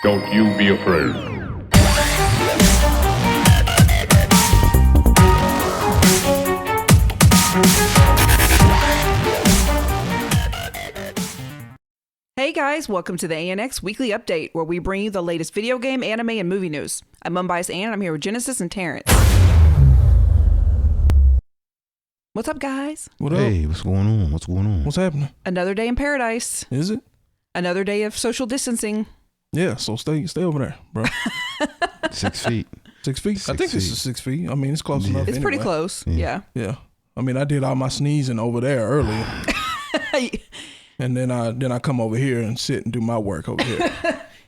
Don't you be afraid. Hey guys, welcome to the ANX Weekly Update, where we bring you the latest video game, anime, and movie news. I'm Unbiased Ann, I'm here with Genesis and Terrence. What's up, guys? What up? Hey, what's going on? What's going on? What's happening? Another day in paradise. Is it? Another day of social distancing. Yeah, so stay over there, bro. 6 feet. 6 feet? I think this is 6 feet. I mean, it's close enough. It's pretty close. Yeah. Yeah. I mean, I did all my sneezing over there earlier. And then I come over here and sit and do my work over here.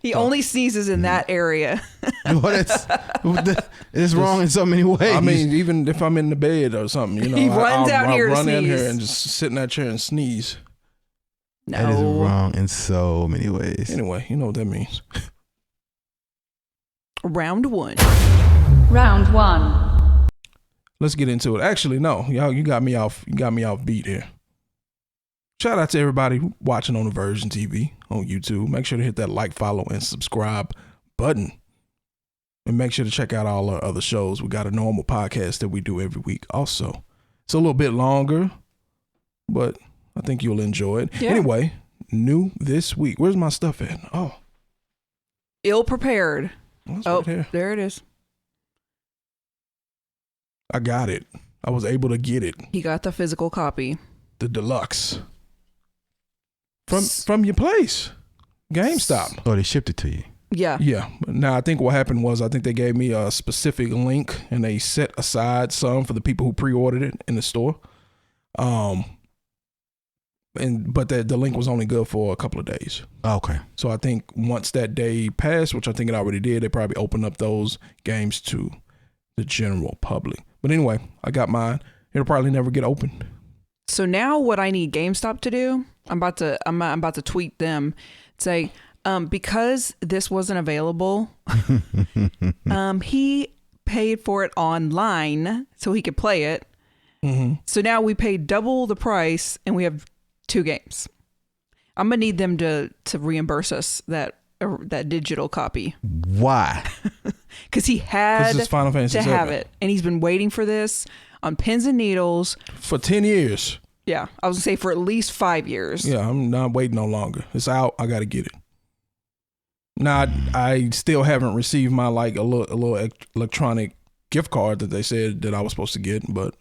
He only sneezes in that area. It's wrong in so many ways. I mean, even if I'm in the bed or something, you know, He runs out here to run in sneeze. here and just sit in that chair and sneeze. That is No. wrong in so many ways. Anyway, you know what that means. Round one. Round one. Let's get into it. Actually, no, y'all, you got me off beat here. Shout out to everybody watching on AVersion TV on YouTube. Make sure to hit that like, follow, and subscribe button. And make sure to check out all our other shows. We got a normal podcast that we do every week also. It's a little bit longer, but I think you'll enjoy it. Yeah. Anyway, new this week. Where's my stuff at? Oh, Ill prepared. it's Oh, right here. there it is. I got it. I was able to get it. He got the physical copy. The deluxe. From your place. GameStop. Oh, they shipped it to you. Yeah. Yeah. Now, I think what happened was I think they gave me a specific link and they set aside some for the people who pre-ordered it in the store. But the link was only good for a couple of days. Okay. So I think once that day passed, which I think it already did, they probably opened up those games to the general public. But anyway, I got mine. It'll probably never get opened. So now what I need GameStop to do, I'm about to tweet them, say, because this wasn't available, he paid for it online so he could play it. Mm-hmm. So now we paid double the price and we have 2 games. I'm gonna need them to reimburse us that digital copy Why? because he had it's Final Fantasy to have VII. it, and he's been waiting for this on pins and needles. For 10 years. Yeah, I was gonna say for at least 5 years. Yeah, I'm not waiting no longer. It's out. I got to get it. Now, I still haven't received my a little electronic gift card that they said that I was supposed to get, but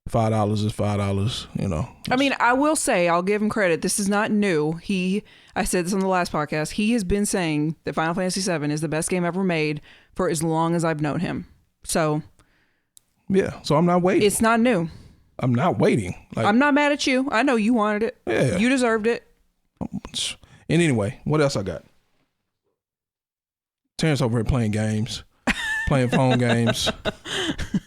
$5 is $5, you know. I mean, I will say, I'll give him credit. This is not new. I said this on the last podcast. He has been saying that Final Fantasy VII is the best game ever made for as long as I've known him. So Yeah, so I'm not waiting. it's not new. I'm not waiting. I'm not mad at you. I know you wanted it. Yeah. You deserved it. And anyway, what else I got? Terrence over here playing games, playing phone games.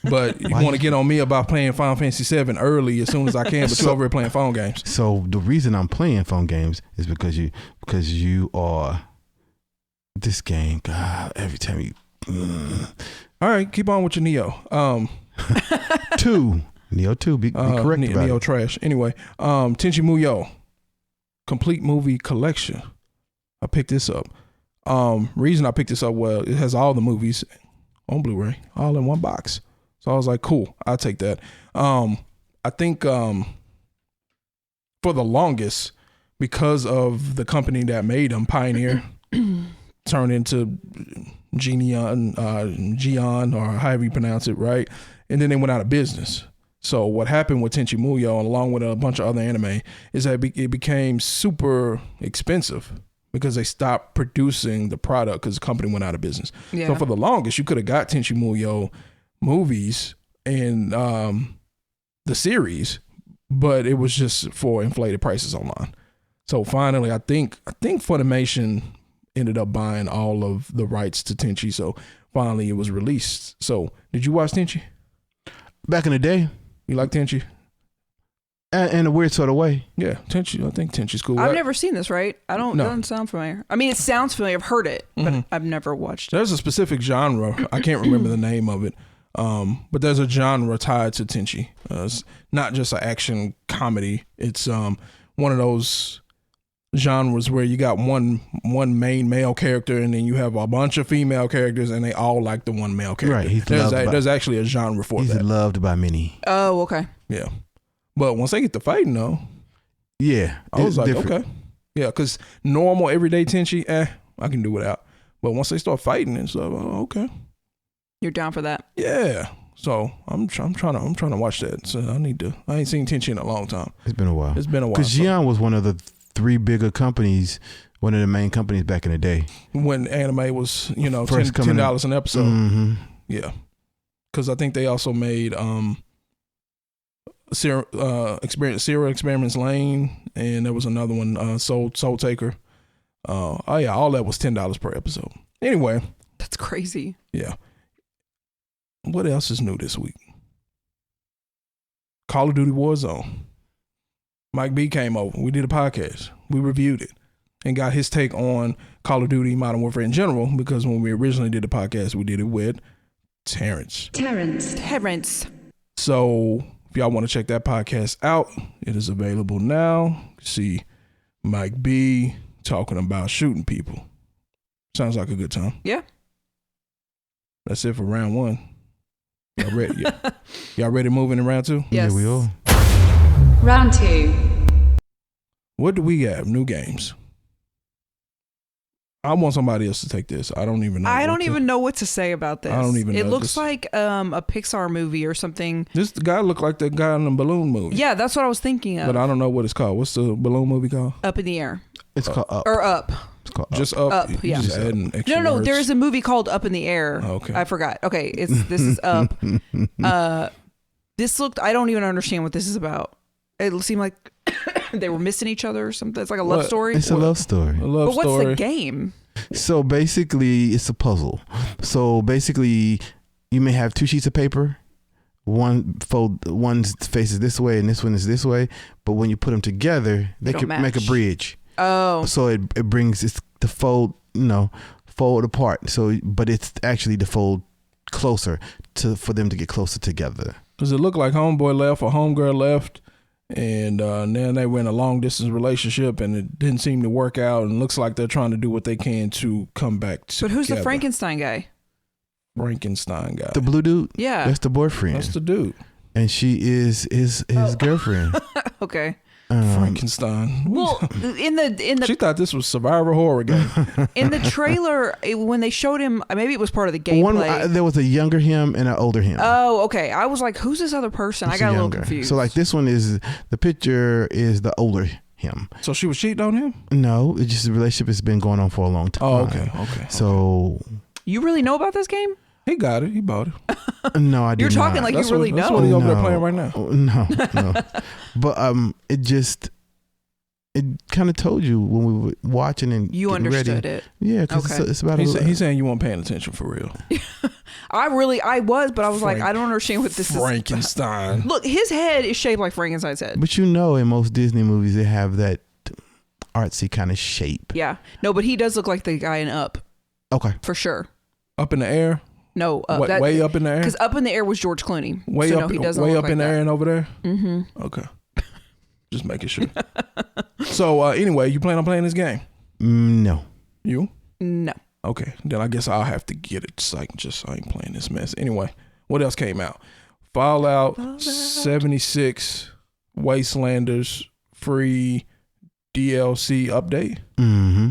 But you want to get on me about playing Final Fantasy VII early as soon as I can, but you're over here playing phone games. So the reason I'm playing phone games is because you are this game. God, every time you. All right, keep on with your Neo. 2. Neo 2. Be correct about Neo it. trash. Anyway, Tenchi Muyo, complete movie collection. I picked this up. Reason I picked this up, well, it has all the movies on Blu-ray, all in one box. So I was like, cool, I'll take that. I think for the longest, because of the company that made them, Pioneer, turned into Gion, or however you pronounce it, right? And then they went out of business. So what happened with Tenchi Muyo, along with a bunch of other anime, is that it became super expensive because they stopped producing the product because the company went out of business. Yeah. So for the longest, you could have got Tenchi Muyo movies and the series, but it was just for inflated prices online. So finally, I think Funimation ended up buying all of the rights to Tenchi. So finally, it was released. So did you watch Tenchi? Back in the day, You like Tenchi? in a weird sort of way. Yeah, Tenchi. I think Tenchi's cool. I've never seen this, right? It doesn't sound familiar. I mean, it sounds familiar. I've heard it, but I've never watched it. There's a specific genre. I can't remember the name of it. But there's a genre tied to Tenchi. It's not just an action comedy. It's one of those genres where you got one main male character and then you have a bunch of female characters and they all like the one male character. Right. There's actually a genre for he's that. loved by many. Oh, okay. Yeah. But once they get to fighting though, Yeah. I was like, different. okay. Yeah, because normal everyday Tenchi, I can do without. But once they start fighting and stuff, okay. You're down for that. Yeah. So I'm trying to watch that. So I ain't seen Tenchi in a long time. It's been a while. So. Because Gion was one of the 3 bigger companies, one of the main companies back in the day. When anime was, First $10 an episode. Mm-hmm. Yeah. Because I think they also made Serial Experiments Lane, and there was another one, Soul Taker. All that was $10 per episode. Anyway. That's crazy. Yeah. What else is new this week? Call of Duty Warzone. Mike B came over. We did a podcast. We reviewed it and got his take on Call of Duty Modern Warfare in general, because when we originally did the podcast, we did it with Terrence. So if y'all want to check that podcast out, it is available now. See Mike B talking about shooting people. Sounds like a good time. Yeah. That's it for round 1. Y'all ready? Y'all ready to move into round 2? Yes. Yeah, we all. Round 2. What do we have? New games. I want somebody else to take this. I don't even know. I don't even know what to say about this. I don't even know. It looks like a Pixar movie or something. This guy looked like the guy in the balloon movie. Yeah, that's what I was thinking of. But I don't know what it's called. What's the balloon movie called? Up in the Air. It's called Up. Or Up. It's called Up. Just Up. Up, You yeah. just adding extra No, words. there is a movie called Up in the Air. Okay. I forgot. Okay, this is Up. This looked, I don't even understand what this is about. It seemed like they were missing each other or something. It's like a love story. It's a love story. A love But what's story. the game? So basically, it's a puzzle. So basically, you may have 2 sheets of paper. One faces this way and this one is this way. But when you put them together, they don't can make a match. bridge. Oh. So it brings it to fold apart. So, but it's actually to fold closer for them to get closer together. Does it look like homeboy left or homegirl left, and then they were in a long distance relationship and it didn't seem to work out, and looks like they're trying to do what they can to come back together. But who's the Frankenstein guy? Frankenstein guy. The blue dude? Yeah. That's the boyfriend. That's the dude. And she is his girlfriend. Okay. Frankenstein. Well, in the She thought this was survivor horror game. in the trailer when they showed him, maybe it was part of the gameplay. There was a younger him and an older him. Oh, okay. I was like, who's this other person? I got a little confused. So like this one is the picture is the older him. So she was cheating on him? No, it's just the relationship has been going on for a long time. Oh, okay. So you really know about this game? He got it. He bought it. no, I did You're talking not. like That's you really that's know. what he over there No. playing right now. No. But it kind of told you when we were watching and You getting understood ready. it. Yeah, because Okay. it's about He's saying you weren't paying attention for real. I was, but I was like, I don't understand what this is. Frankenstein. Look, his head is shaped like Frankenstein's head. But in most Disney movies they have that artsy kind of shape. Yeah. No, but he does look like the guy in Up. Okay. For sure. Up in the air? No, Up. Way up in the air? Because Up in the Air was George Clooney. Way so up, no, he doesn't way look up like in the that. air and over there? Mm-hmm. Okay. Just making sure. So anyway, you plan on playing this game? No. You? No. Okay. Then I guess I'll have to get it so I ain't playing this mess. Anyway, what else came out? Fallout 76 Wastelanders free DLC update. Mm-hmm.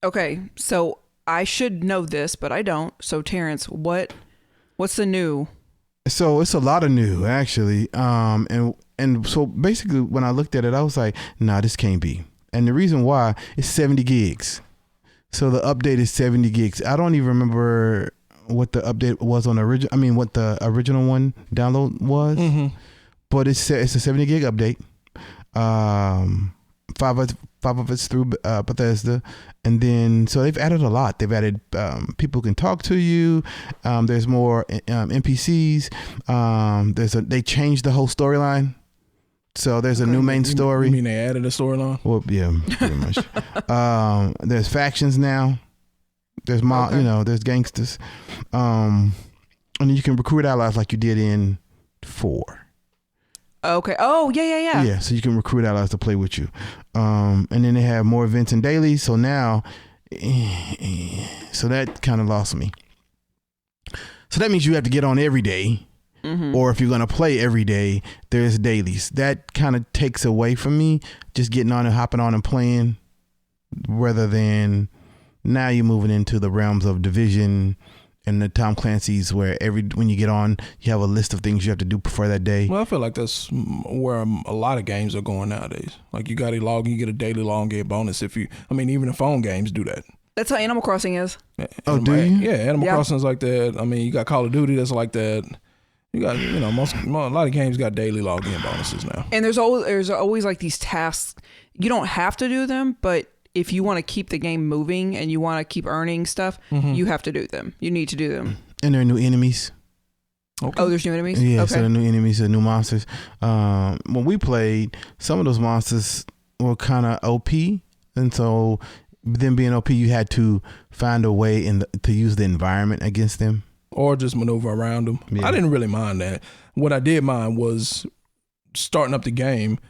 Okay, so I should know this, but I don't. So Terrence, what's the new? So it's a lot of new actually. And so basically when I looked at it, I was like, nah, this can't be. And the reason why is 70 gigs. So the update is 70 gigs. I don't even remember what the update was on the original. I mean, what the original one download was. Mm-hmm. But it's a 70 gig update. 5 of it's through Bethesda, and then so they've added a lot. They've added people can talk to you. There's more NPCs. They changed the whole storyline. So there's a new main story. You mean they added a storyline? Well, yeah, pretty much. There's factions now. There's there's gangsters. And you can recruit allies like you did in 4. Okay. Oh, yeah. Yeah, so you can recruit allies to play with you. And then they have more events and dailies. So now, so that kind of lost me. So that means you have to get on every day. Mm-hmm. Or if you're going to play every day, there's dailies. That kind of takes away from me just getting on and hopping on and playing, rather than now you're moving into the realms of Division and the Tom Clancy's, where when you get on, you have a list of things you have to do for that day. Well, I feel like that's where a lot of games are going nowadays. Like you got you get a daily long game bonus even the phone games do that. That's how Animal Crossing is. Oh, do you? Yeah, Animal Crossing's like that. I mean, you got Call of Duty that's like that. You got, a lot of games got daily login bonuses now. And there's always like these tasks. You don't have to do them, but if you want to keep the game moving and you want to keep earning stuff, you have to do them. You need to do them. And there are new enemies. Okay. Oh, there's new enemies? Yeah, okay. So there are new enemies, there are new monsters. When we played, some of those monsters were kind of OP. And so them being OP, you had to find a way to use the environment against them. Or just maneuver around them. Yeah. I didn't really mind that. What I did mind was starting up the game.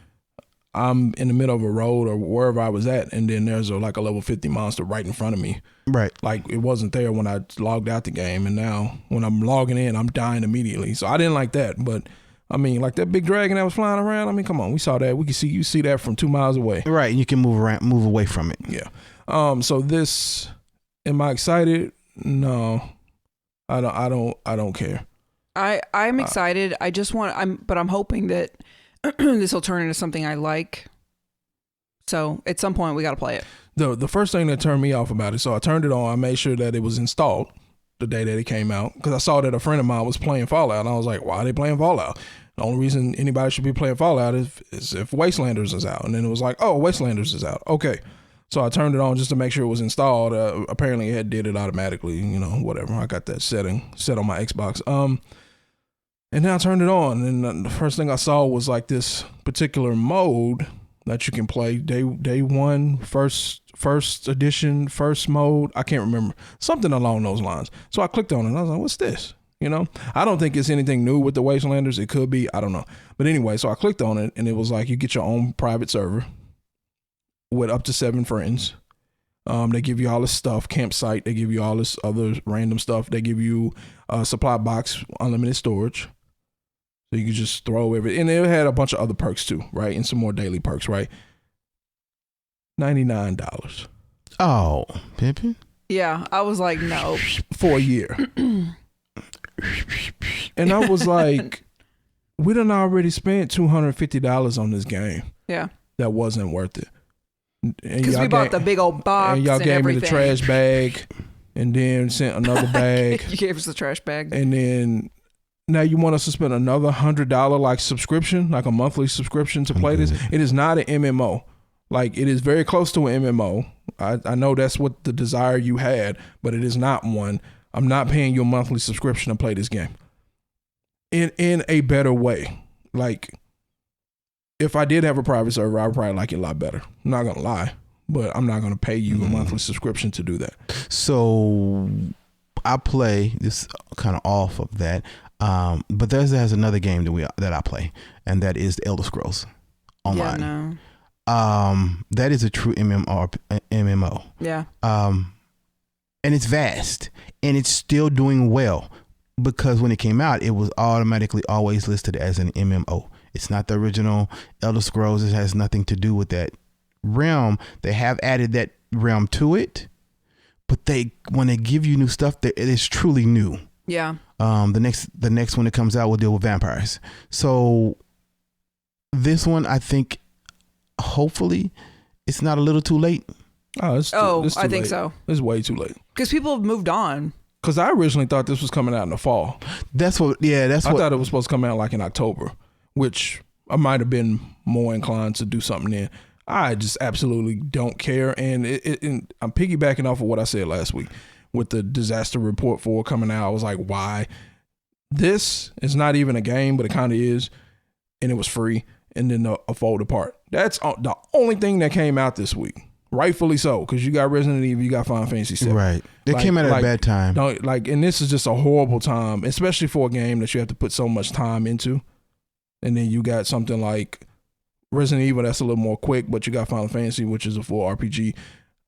I'm in the middle of a road or wherever I was at, and then there's a level 50 monster right in front of me. Right. Like it wasn't there when I logged out the game, and now when I'm logging in, I'm dying immediately. So I didn't like that. But I mean, like that big dragon that was flying around. I mean, come on, we saw that. You see that from 2 miles away. Right, and you can move away from it. Yeah. So this, am I excited? No. I don't care. I'm excited. But I'm hoping that this will turn into something I like. So at some point we got to play it. The first thing that turned me off about it, so I turned it on. I made sure that it was installed the day that it came out, because I saw that a friend of mine was playing Fallout, and I was like, why are they playing Fallout? The only reason anybody should be playing Fallout is if Wastelanders is out. And then it was like, oh, Wastelanders is out. Okay. So I turned it on just to make sure it was installed. Apparently it did it automatically, whatever. I got that setting set on my Xbox. And then I turned it on, and the first thing I saw was like this particular mode that you can play day one, first edition, first mode. I can't remember, something along those lines. So I clicked on it and I was like, what's this? I don't think it's anything new with the Wastelanders. It could be, I don't know. But anyway, so I clicked on it and it was like, you get your own private server with up to 7 friends. They give you all this stuff, campsite. They give you all this other random stuff. They give you a supply box, unlimited storage. So you can just throw everything. And it had a bunch of other perks too, right? And some more daily perks, right? $99. Oh, Pimpin'? Yeah, I was like, no. For a year. And I was like, we done already spent $250 on this game. Yeah. That wasn't worth it. Because we bought the big old box and y'all gave everything. me the trash bag and then sent another bag. You gave us the trash bag. And then now you want us to spend another $100 subscription, like a monthly subscription to play this. It is not an MMO. Like, it is very close to an MMO. I know that's what the desire you had, but it is not one. I'm not paying you a monthly subscription to play this game. In a better way. Like, if I did have a private server, I would probably like it a lot better. I'm not going to lie, but I'm not going to pay you a monthly subscription to do that. So I play this kind of off of that. But there's another game that I play, and that is the Elder Scrolls Online. Yeah, no. That is a true MMO. Yeah. And it's vast, and it's still doing well, because when it came out, it was automatically always listed as an MMO. It's not the original Elder Scrolls. It has nothing to do with that realm. They have added that realm to it, but when they give you new stuff, it is truly new. Yeah. The next one that comes out will deal with vampires. So this one, I think, hopefully, it's not a little too late. It's too I think late. so. It's way too late. Because people have moved on. Because I originally thought this was coming out in the fall. I thought it was supposed to come out like in October, which I might have been more inclined to do something then. I just absolutely don't care. And I'm piggybacking off of what I said last week with the disaster report 4 coming out. I was like, why? This is not even a game, but it kind of is. And it was free. And then a fold apart. That's the only thing that came out this week. Rightfully so, because you got Resident Evil, you got Final Fantasy 7. Right. It came out at a bad time. And this is just a horrible time, especially for a game that you have to put so much time into. and then you got something like Resident Evil that's a little more quick, but you got Final Fantasy, which is a full RPG.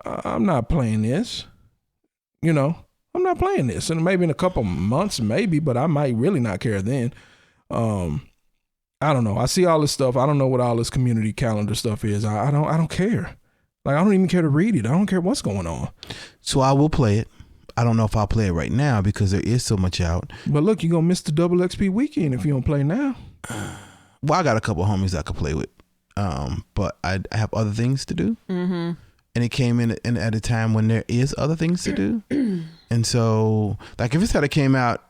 I'm not playing this. I'm not playing this. And maybe in a couple months, maybe, but I might really not care then. I don't know. I see all this stuff. I don't know what all this community calendar stuff is. I don't care. Like, I don't even care to read it. I don't care what's going on. So I will play it. I don't know if I'll play it right now because there is so much out. But look, you're going to miss the double XP weekend if you don't play now. Well, I got a couple of homies I could play with. But I have other things to do. Mm-hmm. And it came in at a time when there is other things to do. And so, like, if it had came out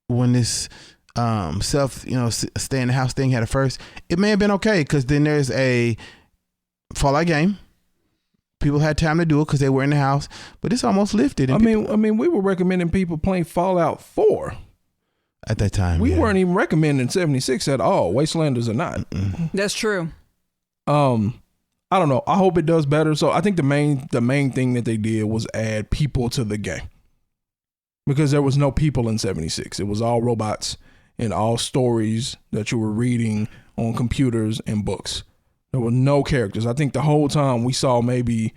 when this stay in the house thing had it first, it may have been okay because then there's a Fallout game. People had time to do it because they were in the house, but it's almost lifted. I mean, we were recommending people playing Fallout 4 at that time. We weren't even recommending 76 at all. Wastelanders or not. Mm-mm. That's true. I don't know. I hope it does better. So I think the main thing that they did was add people to the game because there was no people in 76. It was all robots and all stories that you were reading on computers and books. There were no characters. I think the whole time we saw maybe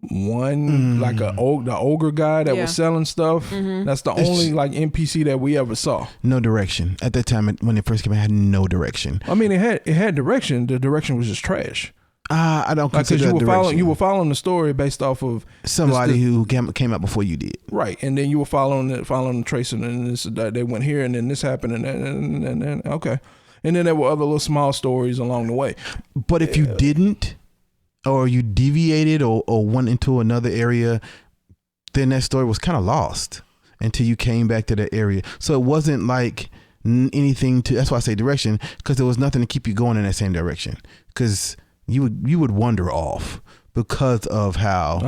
one like the ogre guy that was selling stuff. Mm-hmm. That's the only like NPC that we ever saw. No direction at that time when it first came out. It had no direction. I mean, it had direction. The direction was just trash. I don't consider because you were following the story based off of somebody who came out before you did, right? And then you were following the tracing, and this they went here, and then this happened, and then okay, and then there were other little small stories along the way. But if you didn't, or you deviated, or went into another area, then that story was kind of lost until you came back to that area. So it wasn't like anything to. That's why I say direction, because there was nothing to keep you going in that same direction, because you would wander off because of how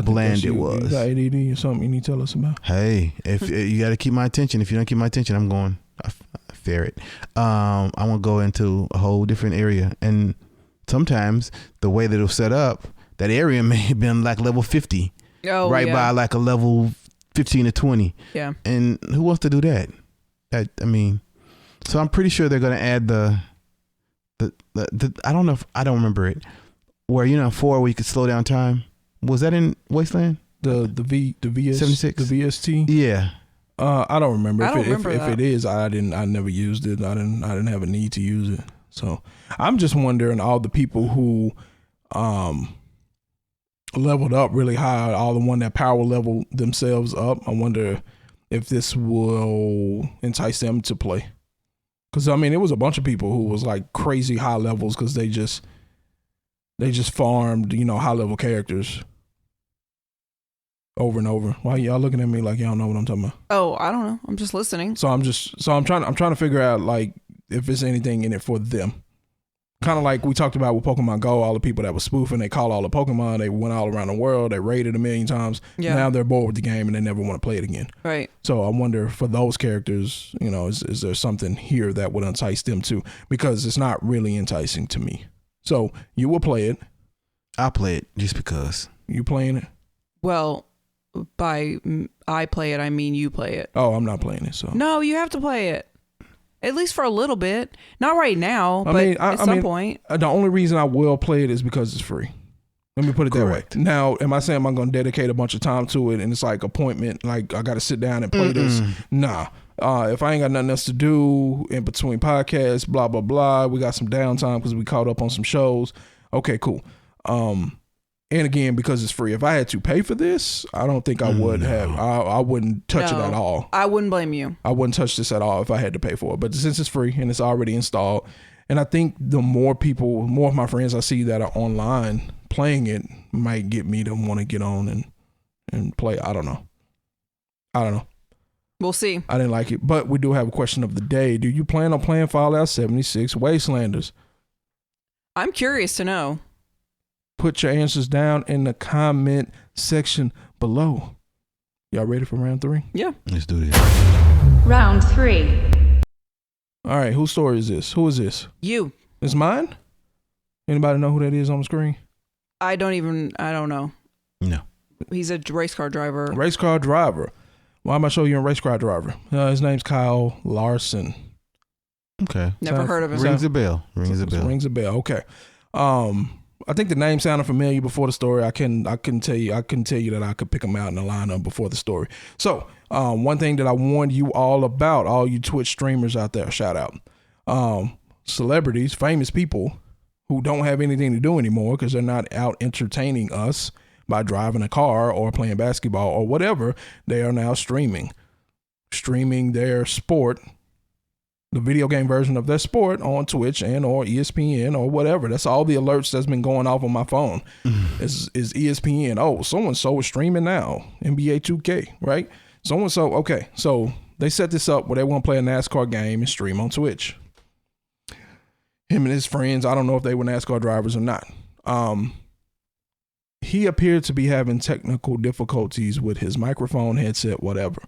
bland it was. You got ADD or something you need to tell us about? Hey, if you got to keep my attention. If you don't keep my attention, I'm going. I ferret. I want to go into a whole different area, and sometimes the way that it was set up, that area may have been like level 50, by like a level 15 to 20. Yeah. And who wants to do that? So I'm pretty sure they're going to add the I don't know if I don't remember it, where 4 where you could slow down time. Was that in Wasteland? The VS 76, the VST. Yeah. I don't remember. If it is, I never used it. I didn't have a need to use it. So I'm just wondering, all the people who leveled up really high, all the one that power leveled themselves up. I wonder if this will entice them to play. Because, I mean, it was a bunch of people who was like crazy high levels because they just farmed, high level characters over and over. Why y'all looking at me like y'all know what I'm talking about? Oh, I don't know. I'm just listening. So I'm trying to figure out like if there's anything in it for them. Kind of like we talked about with Pokemon Go, all the people that were spoofing, they caught all the Pokemon, they went all around the world, they raided a million times. Yeah. Now they're bored with the game and they never want to play it again. Right. So I wonder for those characters, is there something here that would entice them too? Because it's not really enticing to me. So you will play it. I'll play it just because. You playing it? Well, by I play it, I mean you play it. Oh, I'm not playing it. So no, you have to play it. At least for a little bit. Not right now, but at some point. The only reason I will play it is because it's free. Let me put it Correct. that way. Now, am I saying I'm going to dedicate a bunch of time to it and it's like appointment, like I got to sit down and play this? Nah. If I ain't got nothing else to do in between podcasts, blah, blah, blah. We got some downtime because we caught up on some shows. Okay, cool. And again, because it's free. If I had to pay for this, I don't think I would have. I wouldn't touch it at all. I wouldn't blame you. I wouldn't touch this at all if I had to pay for it. But since it's free and it's already installed, and I think the more of my friends I see that are online playing it might get me to want to get on and play. I don't know. We'll see. I didn't like it. But we do have a question of the day. Do you plan on playing Fallout 76 Wastelanders? I'm curious to know. Put your answers down in the comment section below. Y'all ready for round 3? Yeah. Let's do this. Round 3. All right. Whose story is this? Who is this? You. It's mine? Anybody know who that is on the screen? I don't know. No. He's a race car driver. Race car driver. Why am I showing you a race car driver? His name's Kyle Larson. Okay. Never heard of him. Rings a bell. Rings a bell. Rings a bell. Okay. I think the name sounded familiar before the story. I couldn't tell you that I could pick him out in the lineup before the story. So, one thing that I warned you all about, all you Twitch streamers out there, shout out. Celebrities, famous people who don't have anything to do anymore because they're not out entertaining us by driving a car or playing basketball or whatever, they are now streaming their sport, the video game version of their sport on Twitch and or ESPN or whatever. That's all the alerts that's been going off on my phone is ESPN. Oh, so-and-so is streaming now, NBA 2K, right? So-and-so, okay. So they set this up where they want to play a NASCAR game and stream on Twitch. Him and his friends, I don't know if they were NASCAR drivers or not. He appeared to be having technical difficulties with his microphone, headset, whatever.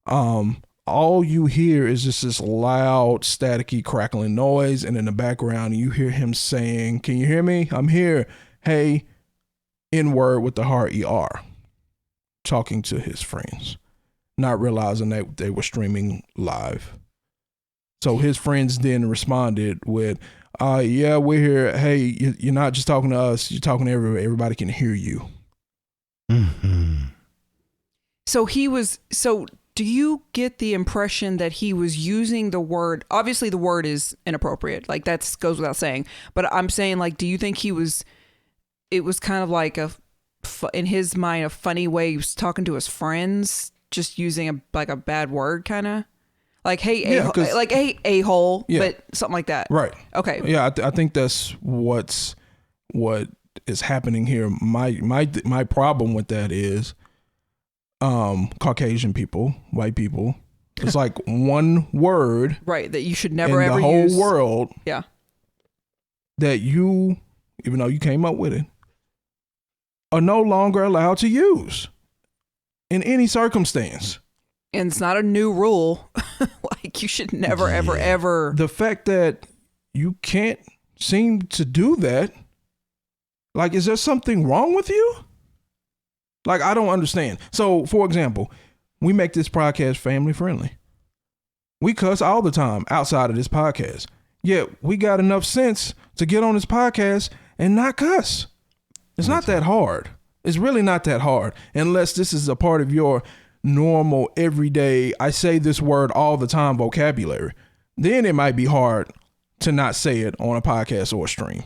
All you hear is just this loud, staticky, crackling noise, and in the background, you hear him saying, "Can you hear me? I'm here. Hey," N-word with the hard ER, talking to his friends, not realizing that they were streaming live. So his friends then responded with, "Yeah, we're here. Hey, you're not just talking to us. You're talking to everybody. Everybody can hear you." Mm-hmm. So do you get the impression that he was using the word? Obviously, the word is inappropriate. Like that goes without saying. But I'm saying, like, do you think it was kind of like in his mind, a funny way he was talking to his friends, just using a bad word, kind of? Like, hey, hey, a-hole, yeah. But something like that. Right. Okay. Yeah, I think that's what is happening here. My problem with that is Caucasian people, white people. It's like one word. Right, that you should never ever use. In the whole use. world. Yeah. That you, even though you came up with it, are no longer allowed to use in any circumstance. And it's not a new rule. Like you should never, ever. The fact that you can't seem to do that, like, is there something wrong with you? Like, I don't understand. So, for example, we make this podcast family friendly. We cuss all the time outside of this podcast. Yet we got enough sense to get on this podcast and not cuss. It's not that hard. It's really not that hard, unless this is a part of your normal, everyday, I say this word all the time vocabulary. Then it might be hard to not say it on a podcast or a stream.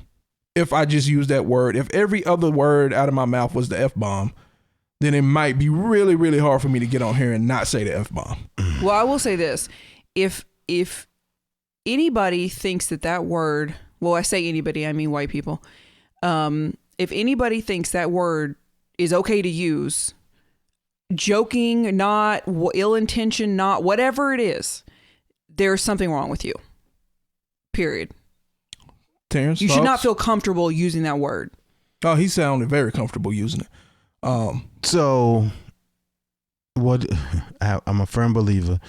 If I just use that word, if every other word out of my mouth was the F-bomb, then it might be really, really hard for me to get on here and not say the F-bomb. Well, I will say this. If anybody thinks that word, well, I say anybody, I mean white people. If anybody thinks that word is okay to use, joking, not ill intention, not whatever it is, there's something wrong with you. Period. Terrence, you should not feel comfortable using that word. Oh, he sounded very comfortable using it. So what I'm a firm believer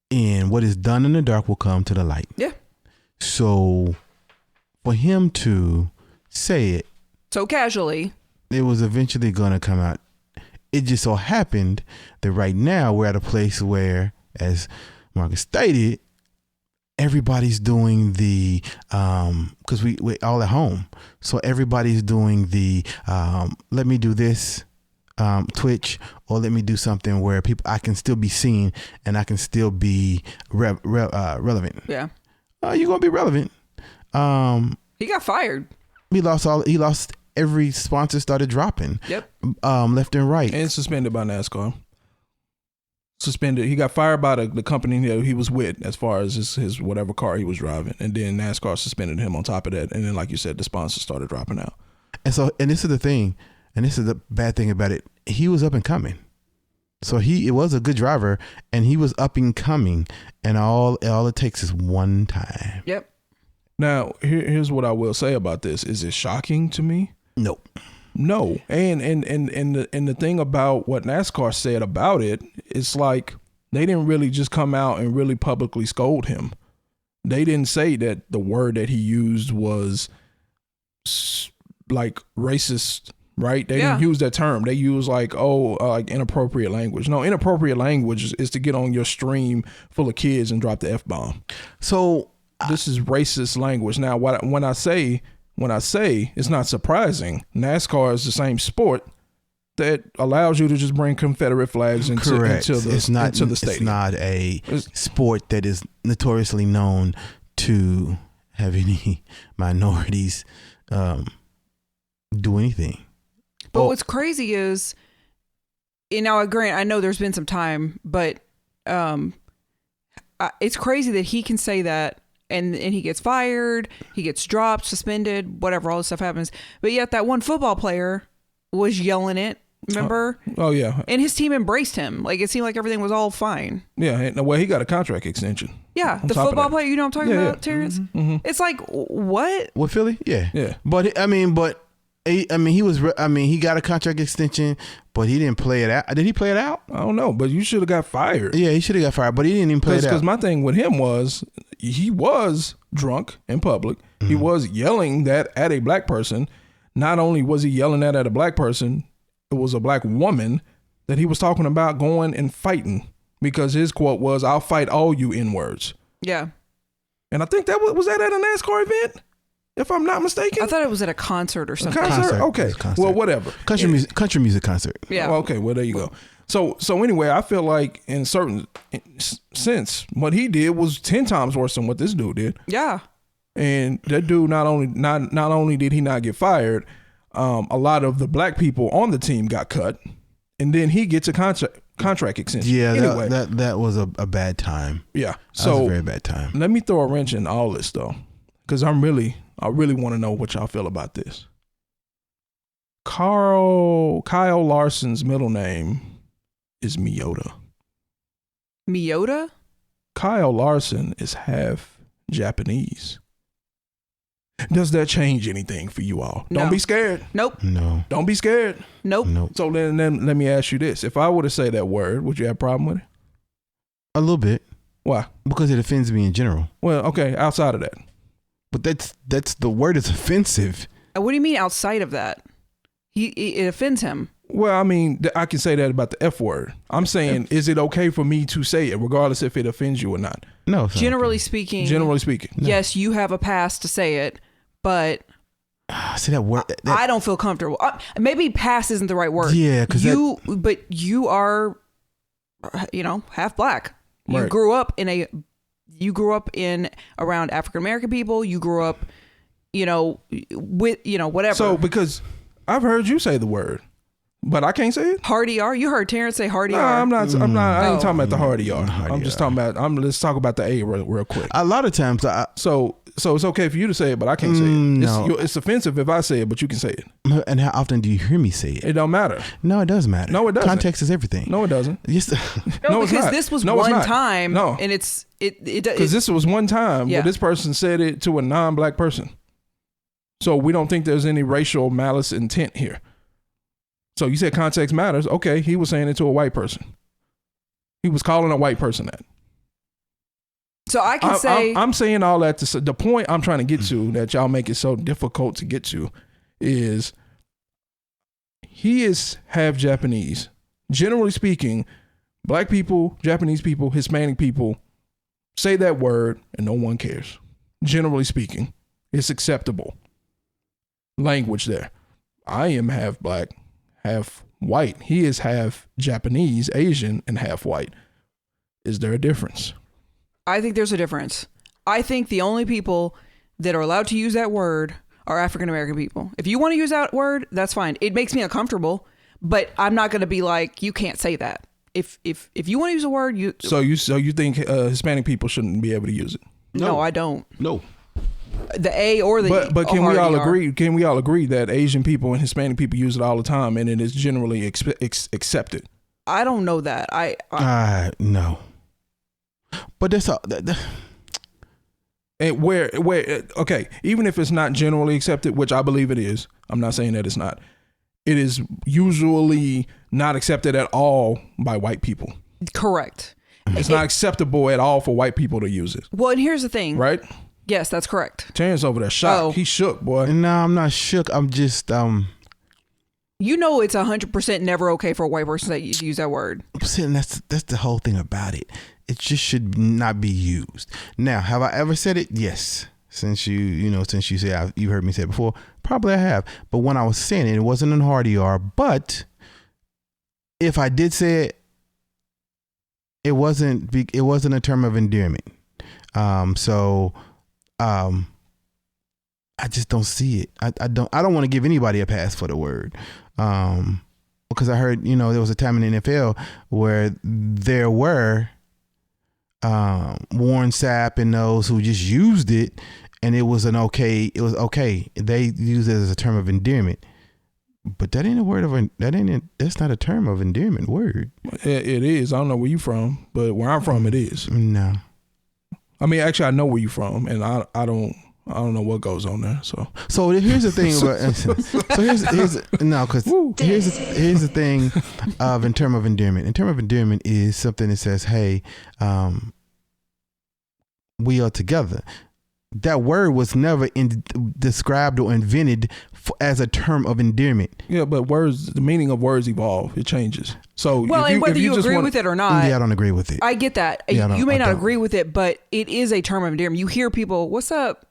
in what is done in the dark will come to the light. Yeah. So for him to say it so casually, it was eventually going to come out. It just so happened that right now we're at a place where, as Marcus stated, everybody's doing the because we're all at home, so everybody's doing the let me do this Twitch, or let me do something where I can still be seen and I can still be relevant. Yeah, you're gonna be relevant. He got fired. He lost every sponsor started dropping. Yep. Left and right, and suspended by NASCAR. Suspended. He got fired by the company that he was with, as far as his whatever car he was driving, and then NASCAR suspended him on top of that. And then, like you said, the sponsors started dropping out. And this is the thing, and this is the bad thing about it. He was up and coming, so it was a good driver, and he was up and coming, and all it takes is one time. Yep. Now, here's what I will say about this: is it shocking to me? Nope. No, and the thing about what NASCAR said about it, it's like they didn't really just come out and really publicly scold him. They didn't say that the word that he used was like racist right? They didn't use that term. They use like inappropriate language. No, inappropriate language is to get on your stream full of kids and drop the F-bomb. So this is racist language. Now, when I say it's not surprising, NASCAR is the same sport that allows you to just bring Confederate flags into the stadium. It's not a sport that is notoriously known to have any minorities do anything. But what's crazy is, now I know there's been some time, but it's crazy that he can say that and he gets fired, he gets dropped, suspended, whatever, all this stuff happens. But yet that one football player was yelling it. Remember? Oh yeah. And his team embraced him. Like, it seemed like everything was all fine. Yeah. Well, he got a contract extension. Yeah. The football player, you know what I'm talking about, Terrence? Mm-hmm. It's like, what? With Philly? Yeah. Yeah. But he got a contract extension, but he didn't play it out. Did he play it out? I don't know, but you should have got fired. Yeah, he should have got fired, but he didn't even play it out. Because my thing with him was, he was drunk in public. Mm-hmm. He was yelling that at a black person. Not only was he yelling that at a black person, it was a black woman that he was talking about going and fighting, because his quote was, "I'll fight all you N-words." Yeah. And I think that was that at a NASCAR event, if I'm not mistaken. I thought it was at a concert or something. Concert? Okay. Concert. Well, whatever. Country music concert. Yeah. Well, okay. Well, there you go. So anyway, I feel like in certain sense, what he did was 10 times worse than what this dude did. Yeah. And that dude not only did he not get fired, a lot of the black people on the team got cut, and then he gets a contract extension. Yeah, anyway, that was a bad time. Yeah, so that was a very bad time. Let me throw a wrench in all this though, because I really want to know what y'all feel about this. Kyle Larson's middle name is Miyota. Miyota? Kyle Larson is half Japanese. Does that change anything for you all? No. Don't be scared. Nope. No. Don't be scared. Nope. So then let me ask you this. If I were to say that word, would you have a problem with it? A little bit. Why? Because it offends me in general. Well, okay, outside of that. But that's the word is offensive. What do you mean outside of that? It offends him. Well, I mean, I can say that about the F word. I'm saying, is it okay for me to say it, regardless if it offends you or not? No. Generally speaking. No. Yes, you have a pass to say it, but see that word. I don't feel comfortable. Maybe pass isn't the right word. Yeah, because but you are, half black. You Right. grew up in around African American people. You grew up, with whatever. So because I've heard you say the word, but I can't say it. Hardy R. You heard Terrence say Hardy No, R. I'm not. I ain't talking about the hardy R. Hardy I'm just R. talking about. Let's talk about the A real quick. A lot of times, So it's okay for you to say it, but I can't say it. No. It's offensive if I say it, but you can say it. and how often do you hear me say it? It don't matter. No, it does matter. No, it doesn't. Context is everything. No, it doesn't. Yes. No, it's because not. this was No, it's one not. time. No. And it Because this was one time Yeah. where this person said it to a non-black person. So we don't think there's any racial malice intent here. So you said context matters. Okay, he was saying it to a white person. He was calling a white person that. So I can say I'm saying all that to the point I'm trying to get to, that y'all make it so difficult to get to, is he is half Japanese. Generally speaking, black people, Japanese people, Hispanic people say that word and no one cares. Generally speaking, it's acceptable language there. I am half black, half white. He is half Japanese, Asian, and half white. Is there a difference? I think there's a difference. I think the only people that are allowed to use that word are African American people. If you want to use that word, that's fine. It makes me uncomfortable, but I'm not going to be like, you can't say that. If you want to use a word, you. So you think Hispanic people shouldn't be able to use it? No, I don't. No. The A or the But can or we all the R. agree? Can we all agree that Asian people and Hispanic people use it all the time, and it is generally accepted? I don't know that. No. But that's all. And where okay, even if it's not generally accepted, which I believe it is, I'm not saying that it's not. It is usually not accepted at all by white people. Correct. It's not acceptable at all for white people to use it. Well, and here's the thing. Right? Yes, that's correct. Terrence over there shocked. Oh. He shook, boy. No, I'm not shook. I'm just You know it's 100% never okay for a white person to use that word. And that's the whole thing about it. It just should not be used. Now, have I ever said it? Yes. Since you say you heard me say it before, probably I have. But when I was saying it, it wasn't in hard ER. But if I did say it, it wasn't a term of endearment. I just don't see it. I don't want to give anybody a pass for the word. Because I heard, there was a time in the NFL where there were Warren Sapp and those who just used it, and it was okay. They used it as a term of endearment. But that ain't a word that's not a term of endearment word. It is. I don't know where you from, but where I'm from, it is. No. I mean, actually, I know where you from, and I don't know what goes on there. So here's the thing about. Here's the thing of in term of endearment. In term of endearment is something that says, "Hey, we are together." That word was never described or invented as a term of endearment. Yeah, but the meaning of words evolve. It changes. So and whether you agree with it or not. Yeah, I don't agree with it. I get that. Yeah, you may not agree with it, but it is a term of endearment. You hear people, "What's up,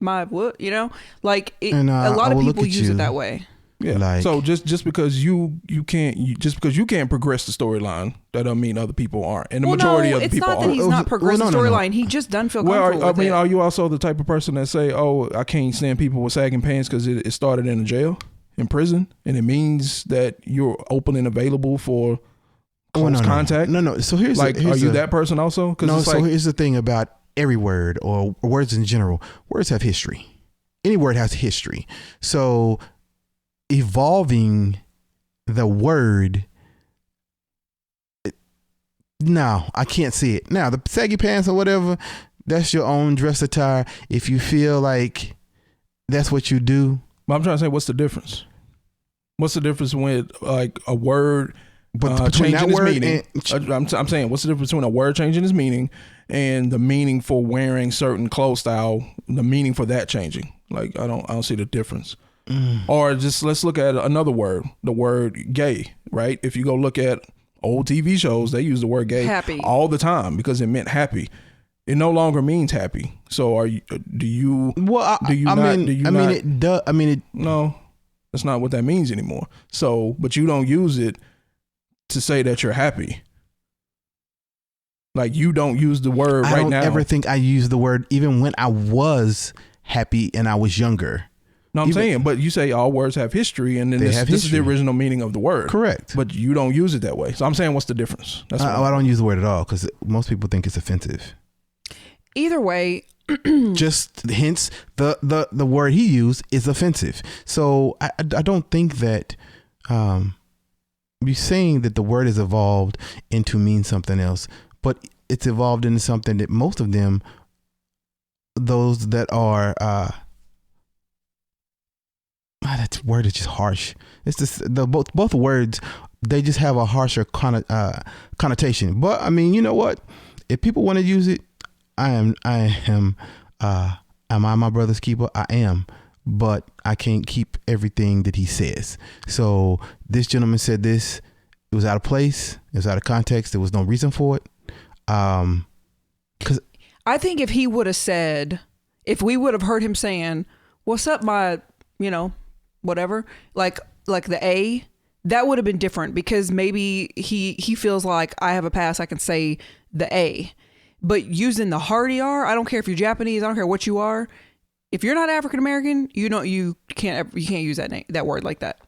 my what?" A lot of people use it that way. Yeah. So just because you can't progress the storyline, that doesn't mean other people aren't. And the majority of the people are. It's not that he's not progressing the storyline. He just doesn't feel comfortable with it. Are you also the type of person that say, "Oh, I can't stand people with sagging pants because it started in a jail, in prison, and it means that you're open and available for close contact"? No. So here's are you that person also? No. So here's the thing about every word or words in general. Words have history. Any word has history. So evolving the word, no, I can't see it. Now, the saggy pants or whatever, that's your own dress attire. If you feel like that's what you do. But I'm trying to say, what's the difference? What's the difference when like a word changing its meaning? I'm saying, what's the difference between a word changing its meaning and the meaning for wearing certain clothes style, the meaning for that changing? Like, I don't see the difference. Or just let's look at another word, the word gay, right? If you go look at old TV shows, they use the word gay all the time because it meant happy. It no longer means happy. So it no, that's not what that means anymore. So, but you don't use it to say that you're happy. Like, you don't use the word right now. I don't ever think I use the word even when I was happy and I was younger. No, I'm saying, but you say all words have history, and then this is the original meaning of the word. Correct. But you don't use it that way. So I'm saying, what's the difference? I don't use the word at all because most people think it's offensive. Either way. Just hence the word he used is offensive. So I don't think that you're saying that the word has evolved into mean something else, but it's evolved into something that most of them, those that are that word is just harsh. It's just both words, they just have a harsher connotation. But I mean, you know what? If people want to use it, am I my brother's keeper? I am, but I can't keep everything that he says. So this gentleman said this. It was out of place. It was out of context. There was no reason for it. Because I think if he would have said, if we would have heard him saying, "What's up, my, whatever," like the A, that would have been different because maybe he feels like I have a pass, I can say the A. But using the hard ER, I don't care if you're Japanese, I don't care what you are. If you're not African American, you can't use that word like that.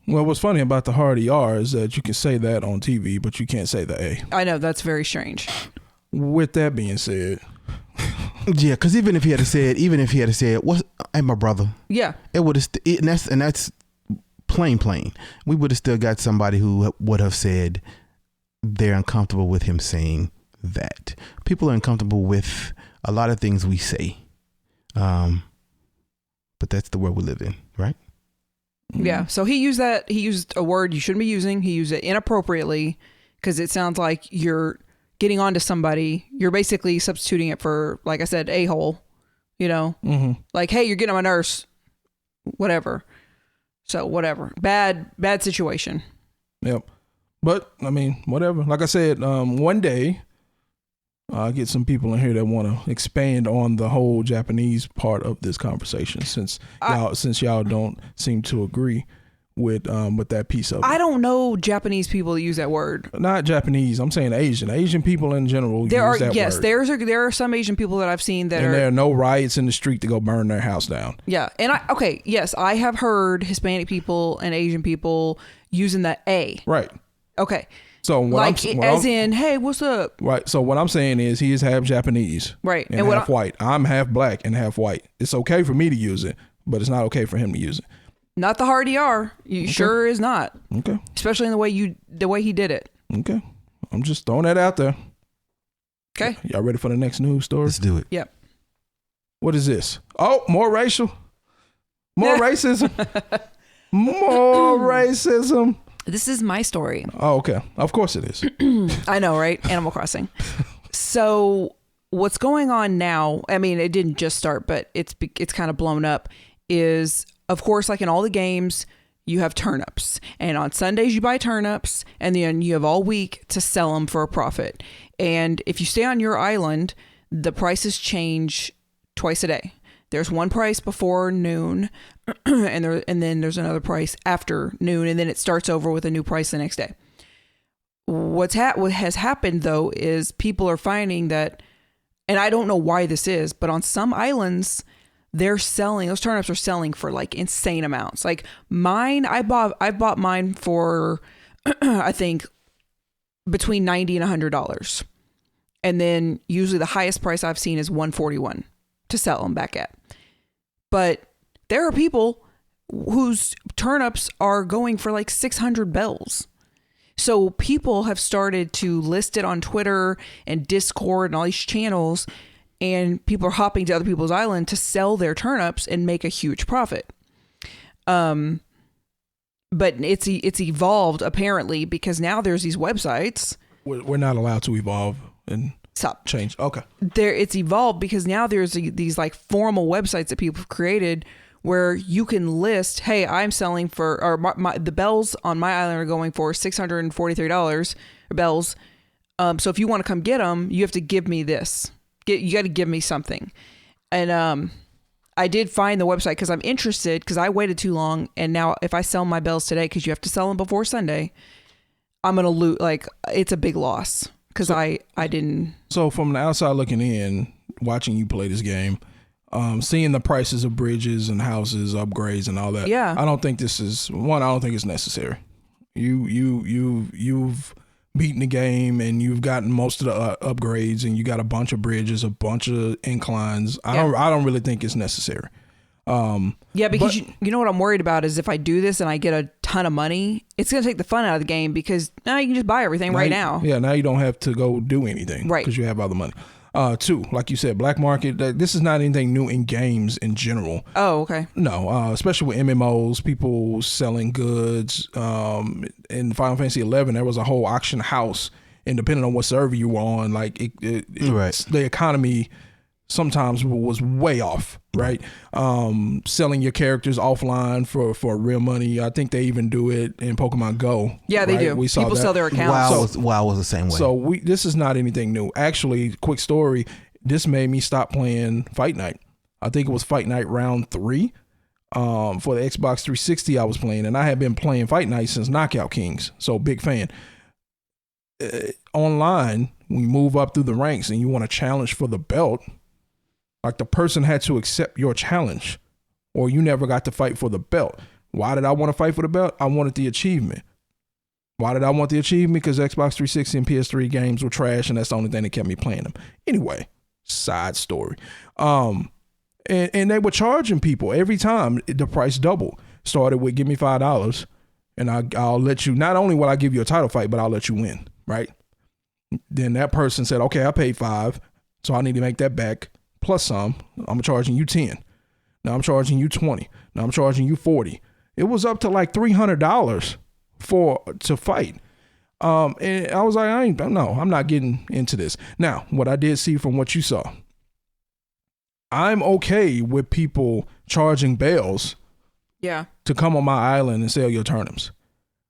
Well, what's funny about the hard ER is that you can say that on TV, but you can't say the A. I know, that's very strange. With that being said, yeah, because even if he had said, "What's hey, my brother?" Yeah, it would have, and that's plain. We would have still got somebody who would have said they're uncomfortable with him saying that. People are uncomfortable with a lot of things we say, but that's the world we live in, right? Yeah. So he used a word you shouldn't be using. He used it inappropriately because it sounds like you're getting onto somebody. You're basically substituting it for, like I said, a-hole, Mm-hmm. like, hey, you're getting on my nerves, whatever. So whatever. Bad situation. Yep. But I mean, whatever. Like I said, one day I'll get some people in here that want to expand on the whole Japanese part of this conversation, since y'all don't seem to agree with that piece of it. I don't know Japanese people that use that word. Not Japanese. I'm saying Asian people in general use that word. There are some Asian people that I've seen that there are no riots in the street to go burn their house down. Yeah. And I have heard Hispanic people and Asian people using the A. Right. Okay. So hey, what's up? Right. So what I'm saying is he is half Japanese. Right. And half white. I'm half black and half white. It's okay for me to use it, but it's not okay for him to use it. Not the hard ER. You sure is not. Okay. Especially in the way he did it. Okay. I'm just throwing that out there. Okay. Y'all ready for the next news story? Let's do it. Yep. What is this? Oh, more racial. More racism. More racism. This is my story. Oh, okay. Of course it is. I know, right? Animal Crossing. So what's going on now, I mean, it didn't just start, but it's kind of blown up, is, of course, like in all the games, you have turnips. And on Sundays, you buy turnips, and then you have all week to sell them for a profit. And if you stay on your island, the prices change twice a day. There's one price before noon, and then there's another price after noon, and then it starts over with a new price the next day. What has happened, though, is people are finding that, and I don't know why this is, but on some islands, those turnips are selling for like insane amounts. Like mine, I bought mine for, I think, between $90 and $100. And then usually the highest price I've seen is $141 to sell them back at. But there are people whose turnips are going for like 600 bells. So people have started to list it on Twitter and Discord and all these channels, and people are hopping to other people's island to sell their turnips and make a huge profit. But it's evolved apparently, because now there's these websites. We're not allowed to evolve and Stop. Change. Okay. It's evolved because now there's these like formal websites that people have created where you can list, hey, I'm selling for, or the bells on my island are going for $643 bells. So if you want to come get them, you have to give me this. You got to give me something. And I did find the website because I'm interested, because I waited too long. And now if I sell my bells today, because you have to sell them before Sunday, I'm going to lose. Like, it's a big loss. Because I didn't. So from the outside looking in, watching you play this game, seeing the prices of bridges and houses, upgrades and all that. Yeah. I don't think this is one. I don't think it's necessary. You've beaten the game and you've gotten most of the upgrades, and you got a bunch of bridges, a bunch of inclines. I don't really think it's necessary. Because you know what I'm worried about is if I do this and I get a ton of money, it's going to take the fun out of the game, because now you can just buy everything now. Yeah, now you don't have to go do anything, right? Because you have all the money. Two, like you said, black market. This is not anything new in games in general. Oh, okay. No, especially with MMOs, people selling goods. In Final Fantasy 11, there was a whole auction house, and depending on what server you were on, like the economy sometimes was way off, right? Selling your characters offline for real money. I think they even do it in Pokemon Go. Yeah, they do. We saw people that. sell their accounts. WoW was the same way. So this is not anything new. Actually, quick story, this made me stop playing Fight Night. I think it was Fight Night round 3 for the Xbox 360 I was playing, and I had been playing Fight Night since Knockout Kings, so big fan. Online, when you move up through the ranks and you want to challenge for the belt, like the person had to accept your challenge, or you never got to fight for the belt. Why did I want to fight for the belt? I wanted the achievement. Why did I want the achievement? Because Xbox 360 and PS3 games were trash, and that's the only thing that kept me playing them. Anyway, side story. And they were charging people every time. The price doubled. Started with give me $5, and I'll let you. Not only will I give you a title fight, but I'll let you win. Right? Then that person said, okay, I paid $5, so I need to make that back. Plus some. I'm charging you 10. Now I'm charging you 20. Now I'm charging you 40. It was up to like $300 to fight. And I was like, I'm not getting into this. Now, what I did see from what you saw, I'm okay with people charging bells Yeah. to come on my island and sell your turnips.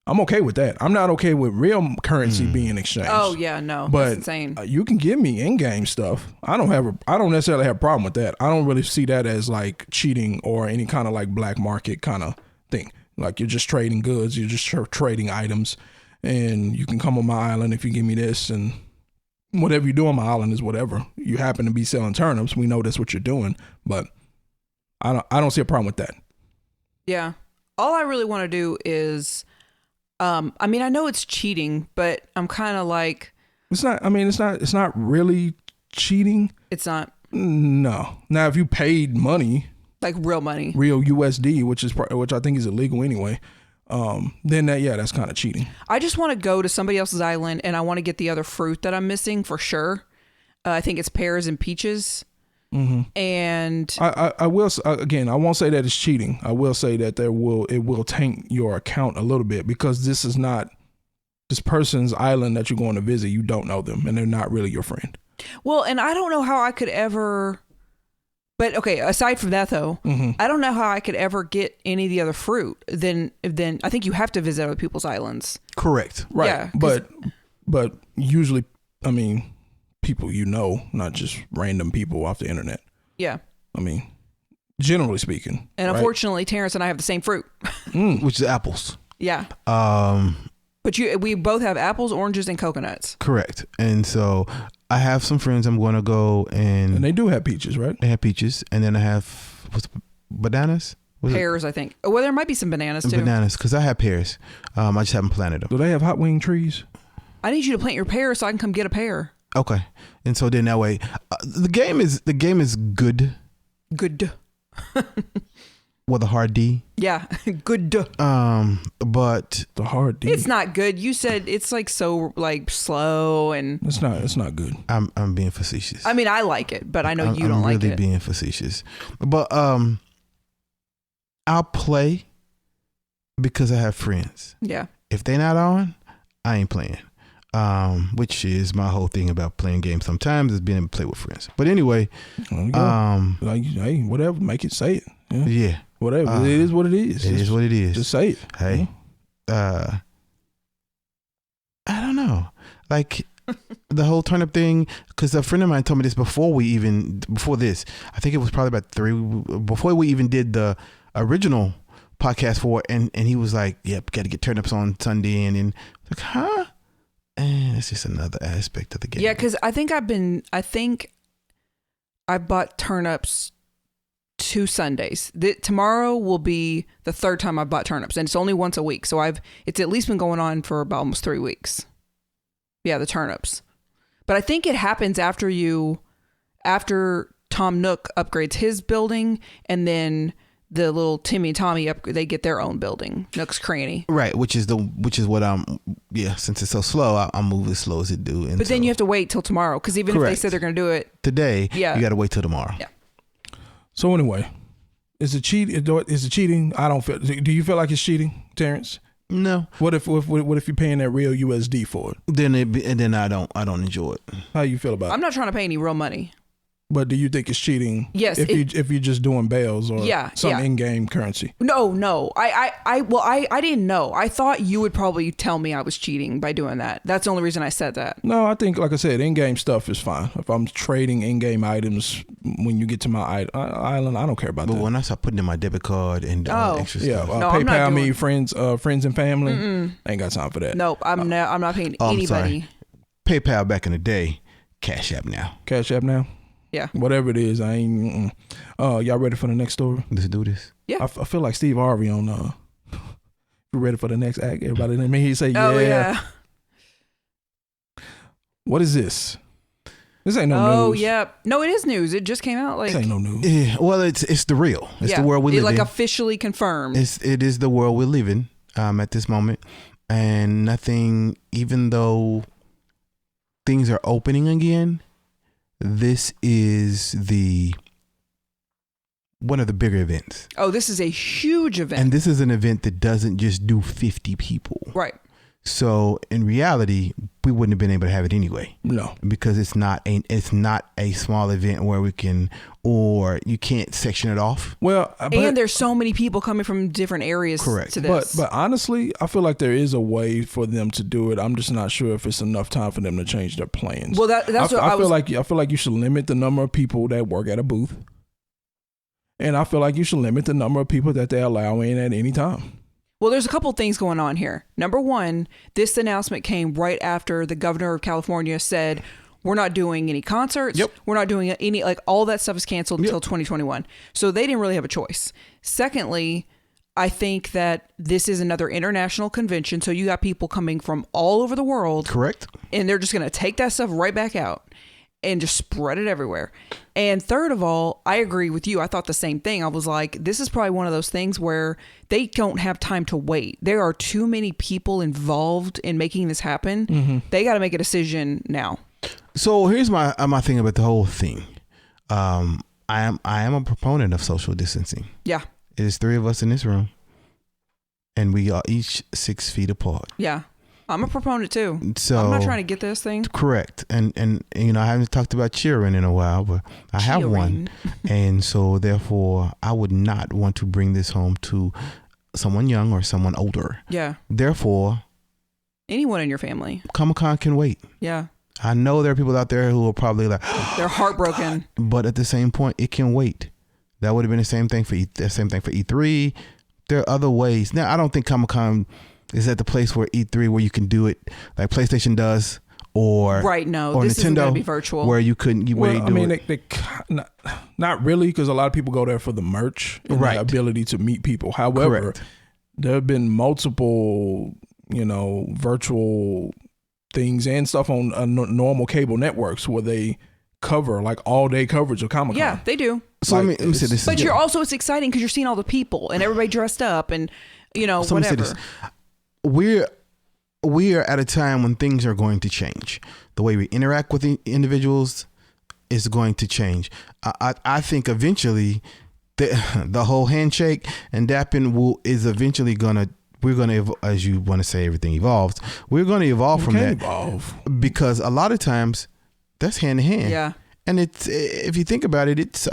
I'm okay with that. I'm not okay with real currency being exchanged. Oh yeah, no, but that's insane. You can give me in-game stuff. I don't necessarily have a problem with that. I don't really see that as like cheating or any kind of like black market kind of thing. Like you're just trading goods, you're just trading items, and you can come on my island if you give me this, and whatever you do on my island is whatever. You happen to be selling turnips. We know that's what you're doing, but I don't see a problem with that. Yeah. All I really want to do is, I mean, I know it's cheating, but I'm kind of like, it's not really cheating. it's not No. Now, if you paid money, like real money. real USD, which I think is illegal anyway, then that's kind of cheating. I just want to go to somebody else's island and I want to get the other fruit that I'm missing for sure. I think it's pears and peaches. Mm-hmm. And I will again, I won't say that it's cheating. I will say that it will taint your account a little bit, because this is not this person's island that you're going to visit. You don't know them, and they're not really your friend. well, and I don't know how I could ever. But okay, aside from that though, I don't know how I could ever get any of the other fruit. Then I think you have to visit other people's islands. Correct. Right. Yeah, but usually, I mean, people not just random people off the internet. Yeah. I mean, generally speaking. And right? unfortunately, Terrence and I have the same fruit. Which is apples. Yeah. But we both have apples, oranges, and coconuts. Correct. And so I have some friends I'm going to go and they do have peaches, right? They have peaches, and then I have bananas. Pears, I think. Well, there might be some bananas too. Bananas, because I have pears. I just haven't planted them. Do they have hot wing trees? I need you to plant your pear so I can come get a pear. Okay, and so then that way, the game is good. Good. With a hard D. Yeah, good. But the hard D. It's not good. You said it's like so like slow and. It's not good. I'm being facetious. I mean, I like it, but I know you don't like it. I'm really being facetious. But I'll play because I have friends. Yeah. If they're not on, I ain't playing. Which is my whole thing about playing games sometimes, is being able to play with friends. But anyway, hey, whatever, make it, say it. Yeah. Whatever. It is what it is. It is what it is. Just say it. Hey. I don't know. Like the whole turnip thing, because a friend of mine told me this before this. I think it was probably about before we even did the original podcast for it, and he was like, yep, got to get turnips on Sunday, and like, huh? And it's just another aspect of the game. Yeah, because I think I bought turnips 2 Sundays. Tomorrow will be the 3rd time I've bought turnips, and it's only once a week. So it's at least been going on for about almost 3 weeks. Yeah, the turnips. But I think it happens after Tom Nook upgrades his building, and then the little Timmy and Tommy they get their own building, Nook's Cranny. Right, which is what since it's so slow, I'll move as slow as it do. And but then you have to wait till tomorrow, because even if they said they're going to do it today, you got to wait till tomorrow. Yeah. So anyway, is it cheating? I don't feel. Do you feel like it's cheating, Terrence? No. What if you're paying that real USD for it? Then I don't enjoy it. How you feel about it? I'm not trying to pay any real money. But do you think it's cheating? Yes. If you're just doing bails or some in-game currency? No. I didn't know. I thought you would probably tell me I was cheating by doing that. That's the only reason I said that. No, I think, like I said, in-game stuff is fine. If I'm trading in-game items when you get to my island, I don't care about that. But when I start putting in my debit card and extra stuff, no, PayPal me friends and family. I ain't got time for that. Nope, I'm not paying anybody. Sorry. PayPal back in the day, Cash App now. Cash App now. Yeah. Whatever it is, I ain't. Y'all ready for the next story? Let's do this. Yeah. I feel like Steve Harvey on. You ready for the next act? Everybody, I mean, he say, yeah. Oh yeah. What is this? This ain't no news. Oh yeah. No, it is news. It just came out. Like, this ain't no news. Yeah. Well, it's the real. It's the world we live in. Like officially confirmed. It is the world we live in at this moment, and nothing. Even though things are opening again, this is one of the bigger events. Oh, this is a huge event. And this is an event that doesn't just do 50 people. Right. So in reality, we wouldn't have been able to have it anyway. No, because it's not a small event where we can, or you can't section it off. well, And there's so many people coming from different areas Correct. to this. but honestly, I feel like there is a way for them to do it. I'm just not sure if it's enough time for them to change their plans. Well, that's what I feel was. like. I feel like you should limit the number of people that work at a booth, and I feel like you should limit the number of people that they allow in at any time. Well, there's a couple things going on here. Number one, this announcement came right after the governor of California said, we're not doing any concerts. Yep. We're not doing any, like, all that stuff is canceled until 2021. So they didn't really have a choice. Secondly, I think that this is another international convention. So you got people coming from all over the world. Correct. And they're just going to take that stuff right back out and just spread it everywhere. And third of all, I agree with you. I thought the same thing. I was like, this is probably one of those things where they don't have time to wait. There are too many people involved in making this happen. Mm-hmm. They got to make a decision now. So here's my thing about the whole thing. I am a proponent of social distancing. Yeah. It is 3 of us in this room, and we are each 6 feet apart. Yeah. I'm a proponent too. So I'm not trying to get this thing. Correct. And you know, I haven't talked about cheering in a while, but I have one. And so therefore I would not want to bring this home to someone young or someone older. Yeah. Therefore, anyone in your family. Comic-Con can wait. Yeah. I know there are people out there who are probably like they're heartbroken. But at the same point, it can wait. That would have been the same thing for E3. There are other ways. Now, I don't think Comic-Con is at the place where E3 where you can do it like PlayStation does, or right. No, or this Nintendo, isn't going to be virtual. where you couldn't. Not really, because a lot of people go there for the merch and Right. the ability to meet people. However, Correct. there have been multiple, virtual things and stuff on normal cable networks where they cover like all day coverage of Comic-Con. Yeah, they do. So Like, let me say this. But you're also, it's exciting because you're seeing all the people and everybody dressed up and So let me say whatever. this. We are at a time when things are going to change. The way we interact with the individuals is going to change. I think eventually the whole handshake and dapping is eventually we're gonna, as you want to say, everything evolves. We're going to evolve from that. Evolve. Because a lot of times that's hand in hand. Yeah. And it's, if you think about it, it's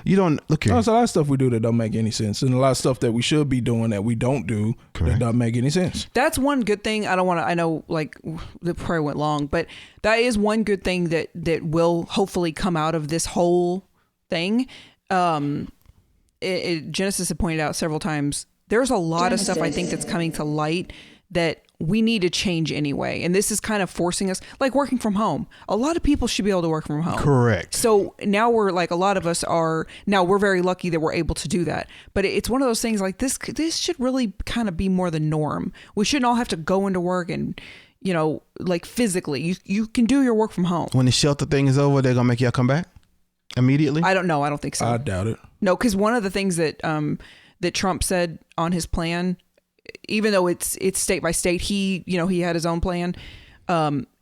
you don't look here. There's a lot of stuff we do that don't make any sense, and a lot of stuff that we should be doing that we don't do that doesn't make any sense. That's one good thing. I know like the prayer went long, but that is one good thing that will hopefully come out of this whole thing. Genesis had pointed out several times, there's a lot of stuff I think that's coming to light that we need to change anyway. And this is kind of forcing us, like working from home. A lot of people should be able to work from home. Correct. So now we're like, a lot of us are, now we're very lucky that we're able to do that. But it's one of those things like this should really kind of be more the norm. We shouldn't all have to go into work and, like physically, you can do your work from home. When the shelter thing is over, they're going to make y'all come back immediately? I don't know. I don't think so. I doubt it. No, because one of the things that that Trump said on his plan, even though it's state by state, he had his own plan.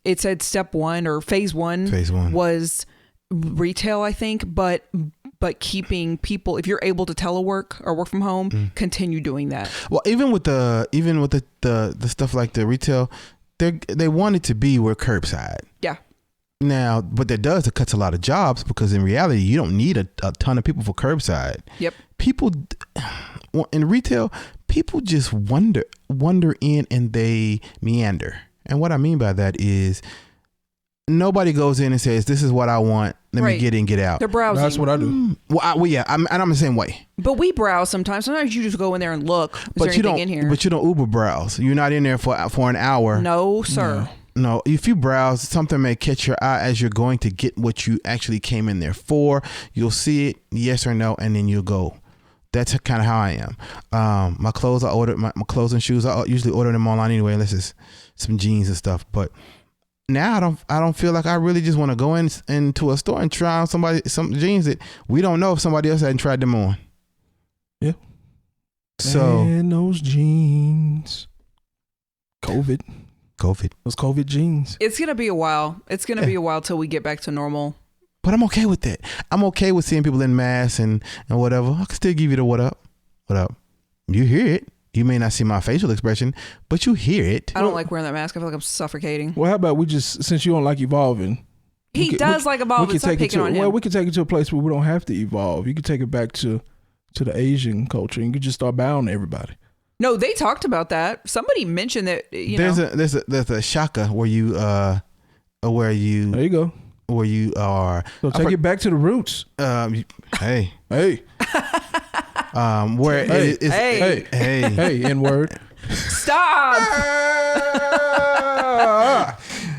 It said step 1 or phase one was retail, I think, but keeping people, if you're able to telework or work from home, continue doing that. Well, even with the stuff like the retail, they want it to be where curbside. Yeah. Now, what that does, it cuts a lot of jobs, because in reality, you don't need a ton of people for curbside. Yep. People in retail, people just wander in and they meander. And what I mean by that is nobody goes in and says, "This is what I want. Let me get in, get out." They're browsing. That's what I do. I'm the same way. But we browse sometimes. Sometimes you just go in there and look. Is there But you anything don't. in here? But you don't Uber browse. You're not in there for an hour. No, sir. No, if you browse, something may catch your eye as you're going to get what you actually came in there for. You'll see it, yes or no, and then you'll go. That's kind of how I am. My clothes, I order my clothes and shoes. I usually order them online anyway, unless it's some jeans and stuff. But now I don't feel like I really just want to go into a store and try on some jeans that we don't know if somebody else hadn't tried them on. Yeah. So and those jeans, COVID. Those COVID jeans. It's gonna be a while. It's gonna be a while till we get back to normal. But I'm okay with that. I'm okay with seeing people in masks and whatever. I can still give you the what up. What up? You hear it. You may not see my facial expression, but you hear it. I don't like wearing that mask. I feel like I'm suffocating. Well, how about we just, since you don't like evolving. He does like evolving. Stop picking on him. Well, we could take it to a place where we don't have to evolve. You could take it back to the Asian culture and you could just start bowing to everybody. No, they talked about that. Somebody mentioned that, there's a shaka where you there you go. Where you are. So take it back to the roots. Hey. Where hey, it's hey, N-word. Stop.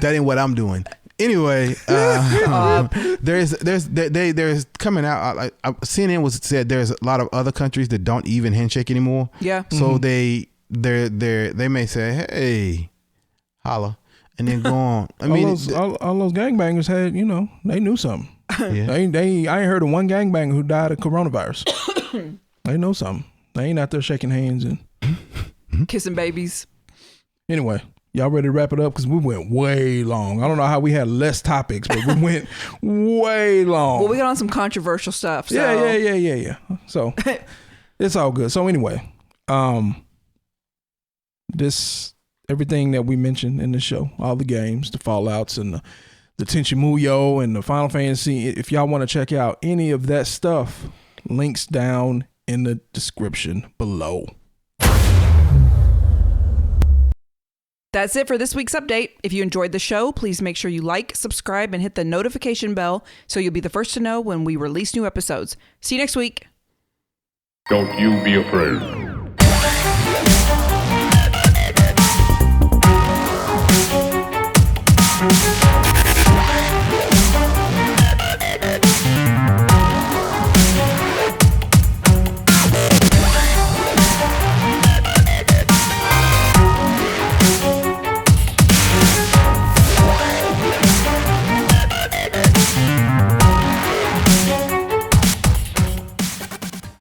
That ain't what I'm doing. Anyway, there's coming out. CNN said there's a lot of other countries that don't even handshake anymore. Yeah. So they may say, hey, holla, and then go on. I mean, all those gangbangers had, they knew something. Yeah. I ain't heard of one gangbanger who died of coronavirus. They know something. They ain't out there shaking hands and kissing babies. Anyway, y'all ready to wrap it up? Because we went way long. I don't know how we had less topics, but we went way long. Well, we got on some controversial stuff. So. Yeah. So it's all good. So anyway, everything that we mentioned in the show, all the games, the Fallouts and the Tenchi Muyo and the Final Fantasy, if y'all want to check out any of that stuff, links down in the description below. That's it for this week's update. If you enjoyed the show, please make sure you like, subscribe, and hit the notification bell so you'll be the first to know when we release new episodes. See you next week. Don't you be afraid.